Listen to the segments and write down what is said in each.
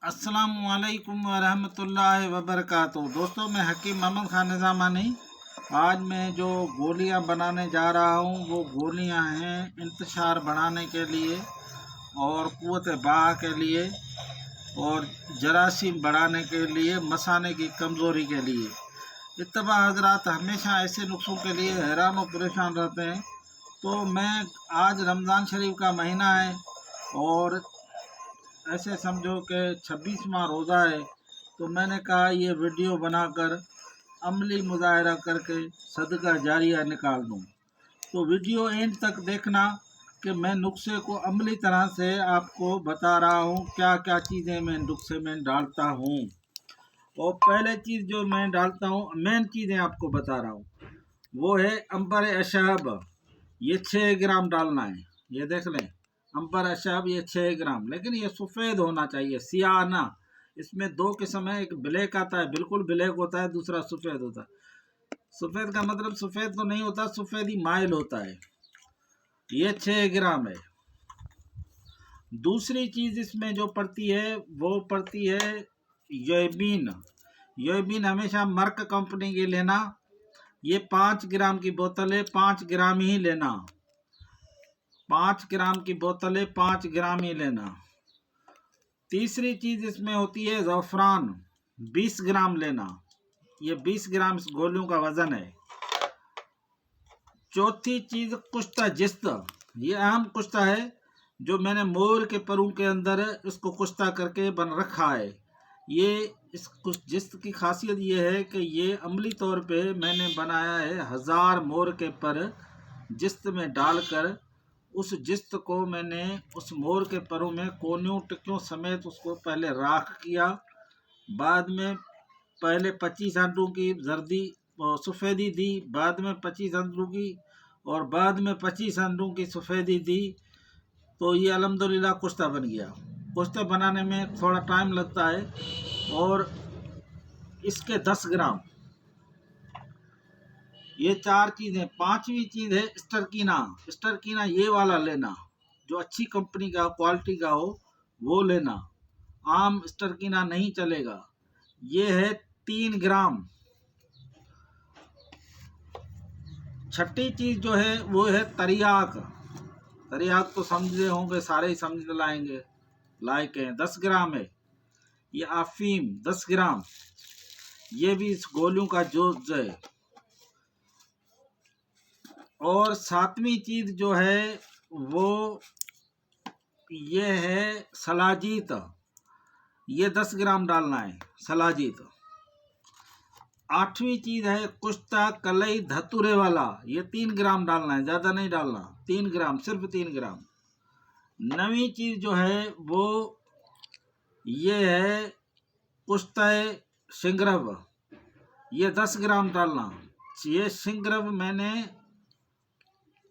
अस्सलामुअलैकुम वरहमतुल्लाहि वबरकातुहू। दोस्तों, मैं हकीम मोहम्मद खान निज़ामानी। आज मैं जो गोलियां बनाने जा रहा हूं वो गोलियां हैं इंतशार बढ़ाने के लिए और क़ुव्वत बाह के लिए और जरासीम बढ़ाने के लिए, मसाने की कमज़ोरी के लिए। इत्तबा हजरात हमेशा ऐसे नुस्खों के लिए हैरान और परेशान रहते हैं। तो मैं आज रमज़ान शरीफ का महीना है और ऐसे समझो कि 26वां रोज़ा है, तो मैंने कहा ये वीडियो बनाकर अमली मुजाहरा करके सदका जारिया निकाल दूँ। तो वीडियो एंड तक देखना कि मैं नुस्खे को अमली तरह से आपको बता रहा हूँ, क्या क्या चीज़ें मैं नुस्खे में डालता हूँ। और पहले चीज़ जो मैं डालता हूँ, मेन चीज़ें आपको बता रहा हूँ, वो है अंबर अशहब। ये 6 ग्राम डालना है। ये देख लें, अंबर अशहब ये 6 ग्राम, लेकिन ये सफ़ेद होना चाहिए, सियाह ना। इसमें दो किस्म है, एक ब्लैक आता है, बिल्कुल ब्लैक होता है, दूसरा सफ़ेद होता है। सफ़ेद का मतलब सफ़ेद तो नहीं होता, सफ़ेद ही माइल होता है। ये 6 ग्राम है। दूसरी चीज़ इसमें जो पड़ती है वो पड़ती है योबीन। योबीन हमेशा मर्क कंपनी की लेना। ये 5 ग्राम की बोतल है, 5 ग्राम ही लेना। 5 ग्राम की बोतल है, 5 ग्राम ही लेना। तीसरी चीज़ इसमें होती है ज़फ़रान, 20 ग्राम लेना। ये 20 ग्राम इस गोलियों का वज़न है। चौथी चीज़ कुश्ता जिस्त। ये अहम कुश्ता है जो मैंने मोर के परों के अंदर इसको कुश्ता करके बन रखा है। ये इस जिस्त की खासियत ये है कि ये अमली तौर पे मैंने बनाया है। 1000 मोर के पर जिस्त में डालकर उस जिस्त को मैंने उस मोर के परों में कोनियों टिक्कियों समेत उसको पहले राख किया। बाद में पहले 25 आंटों की जर्दी सफ़ेदी दी, बाद में 25 आंटों की और बाद में 25 आंटों की सफ़ेदी दी। तो ये अल्हम्दुलिल्लाह कुश्ता बन गया। कुश्ता बनाने में थोड़ा टाइम लगता है। और इसके 10 ग्राम, ये 4 चीज़ें। पांचवी चीज़ है स्टरकीना। स्टरकीना ये वाला लेना, जो अच्छी कंपनी का क्वालिटी का हो वो लेना। आम स्टरकीना नहीं चलेगा। ये है 3 ग्राम। छठी चीज़ जो है वो है तरियाक। तरियाक तो समझे होंगे, सारे ही समझ लाएंगे, लायक है। 10 ग्राम है। ये अफीम 10 ग्राम। ये भी इस गोलियों का जोज है। और 7वीं चीज़ जो है वो ये है सलाजीत। ये 10 ग्राम डालना है, सलाजीत। 8वीं चीज़ है कुश्ता कलई धतूरे वाला। ये 3 ग्राम डालना है, ज़्यादा नहीं डालना, 3 ग्राम, सिर्फ 3 ग्राम। 9वीं चीज़ जो है वो ये है कुश्ता शिंगरव। ये 10 ग्राम डालना। ये शिंगरव मैंने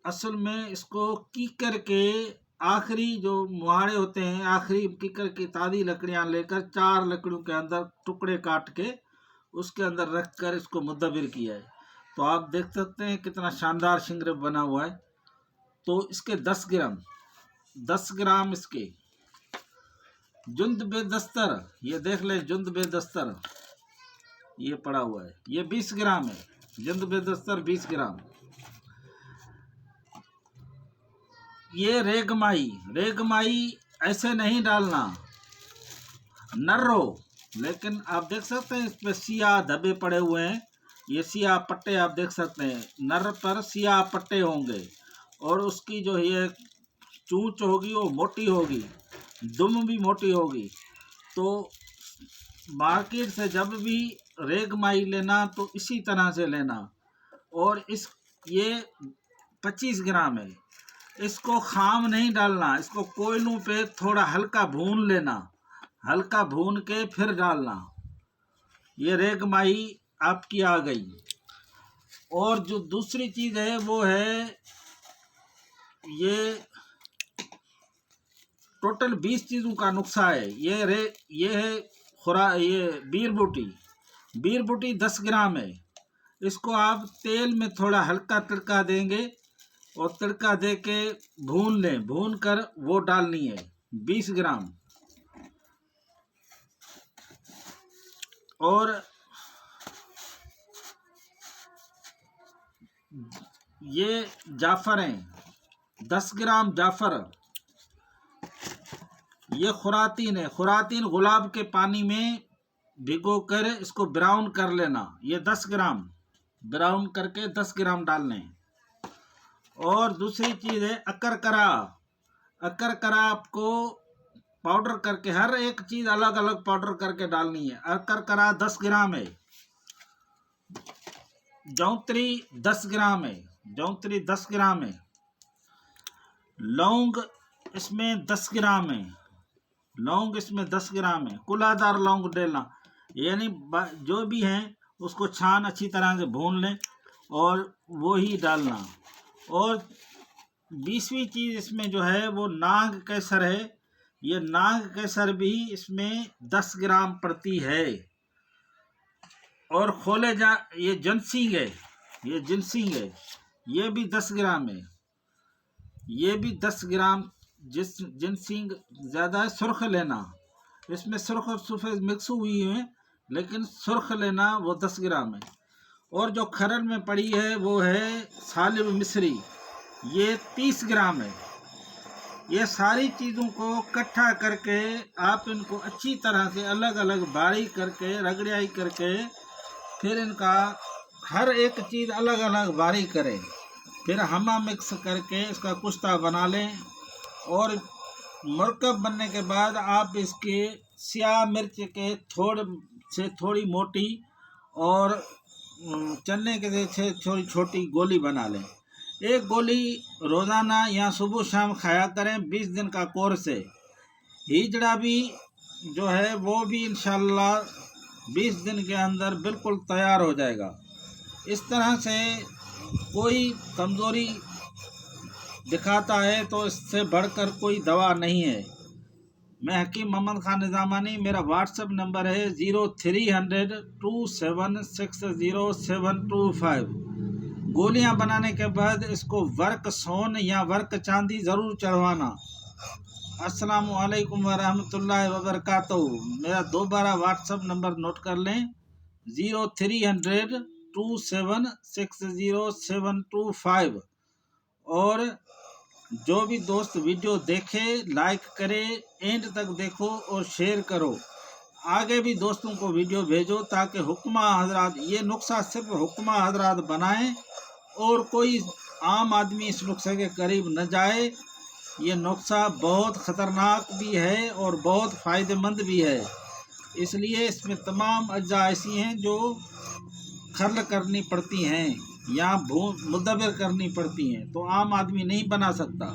असल में इसको कीकर के आखिरी जो मुहाड़े होते हैं, आखिरी कीकर की ताज़ी लकड़ियां लेकर 4 लकड़ियों के अंदर टुकड़े काट के उसके अंदर रख कर इसको मुद्दबिर किया है। तो आप देख सकते हैं कितना शानदार शिंगरव बना हुआ है। तो इसके 10 ग्राम, 10 ग्राम इसके। जुंद बेदस्तर, ये देख ले, जुंद बेदस्तर ये पड़ा हुआ है, ये 20 ग्राम है। जुंद बेदस्तर 20 ग्राम। ये रेगमाई। रेगमाई ऐसे नहीं डालना, नर्रो। लेकिन आप देख सकते हैं इस पर सियाह धब्बे पड़े हुए हैं। ये सियाह पट्टे आप देख सकते हैं, नर पर सियाह पट्टे होंगे और उसकी जो ये चूंच होगी वो मोटी होगी, दुम भी मोटी होगी। तो मार्केट से जब भी रेगमाई लेना तो इसी तरह से लेना। और ये 25 ग्राम है। इसको खाम नहीं डालना, इसको कोयलों पे थोड़ा हल्का भून लेना, हल्का भून के फिर डालना। ये रेगमाई आपकी आ गई। और जो दूसरी चीज़ है वो है ये टोटल 20 चीज़ों का नुस्खा है। ये है ये बीर बूटी। बीर बूटी 10 ग्राम है। इसको आप तेल में थोड़ा हल्का तड़का देंगे और तड़का दे के भून लें, भून कर वो डालनी है 20 ग्राम। और ये जाफर हैं, 10 ग्राम जाफर। ये खुरातीन है, खुरातीन गुलाब के पानी में भिगोकर इसको ब्राउन कर लेना। ये 10 ग्राम ब्राउन करके 10 ग्राम डालने। और दूसरी चीज़ है अकरकरा। अकरकरा आपको पाउडर करके, हर एक चीज़ अलग अलग पाउडर करके डालनी है। अकरकरा 10 ग्राम है। जौंतरी 10 ग्राम है। जौंतरी 10 ग्राम है। लौंग इसमें 10 ग्राम है। लौंग इसमें 10 ग्राम है। कुलादार लौंग डालना, यानी जो भी है उसको छान अच्छी तरह से भून लें और वो ही डालना। और 20वीं चीज़ इसमें जो है वो नाग केसर है। ये नाग केसर भी इसमें 10 ग्राम पड़ती है। और खोले जा, ये जिनसिंग है, ये जिनसिंग है, ये भी 10 ग्राम है। ये भी 10 ग्राम जिनसिंग ज़्यादा है। सुर्ख लेना, इसमें सुर्ख और सफ़ेद मिक्स हुई है, लेकिन सुर्ख लेना वो 10 ग्राम है। और जो खरल में पड़ी है वो है सालिब मिस्री, ये 30 ग्राम है। ये सारी चीज़ों को इकट्ठा करके आप इनको अच्छी तरह से अलग अलग बारीक करके रगड़ाई करके फिर इनका हर एक चीज़ अलग अलग बारीक करें। फिर हमा मिक्स करके इसका कुश्ता बना लें। और मरकब बनने के बाद आप इसके स्याह मिर्च के थोड़ी मोटी और चने के से थोड़ी छोटी गोली बना लें। एक गोली रोज़ाना या सुबह शाम खाया करें। 20 दिन का कोर्स है। हिजड़ा भी जो है वो भी इंशाल्लाह 20 दिन के अंदर बिल्कुल तैयार हो जाएगा। इस तरह से कोई कमज़ोरी दिखाता है तो इससे बढ़कर कोई दवा नहीं है। मैं हकीम मोहम्मद खान निज़ामानी, मेरा व्हाट्सएप नंबर है 0300 2760 गोलियां बनाने के बाद इसको वर्क सोन या वर्क चांदी ज़रूर चढ़वाना। अस्सलामु अलैकुम वरहमतुल्लाहि वबरकातुहू। मेरा दोबारा व्हाट्सएप नंबर नोट कर लें 0300 2760 और जो भी दोस्त वीडियो देखे लाइक करे, एंड तक देखो और शेयर करो। आगे भी दोस्तों को वीडियो भेजो ताकि हुक्मा हजरात ये नुस्खा सिर्फ हुक्मा हजरात बनाएं और कोई आम आदमी इस नुस्खे के करीब न जाए। ये नुस्खा बहुत ख़तरनाक भी है और बहुत फ़ायदेमंद भी है, इसलिए इसमें तमाम अज्जा ऐसी हैं जो खर्ल करनी पड़ती हैं या मुदब्बिर करनी पड़ती हैं, तो आम आदमी नहीं बना सकता।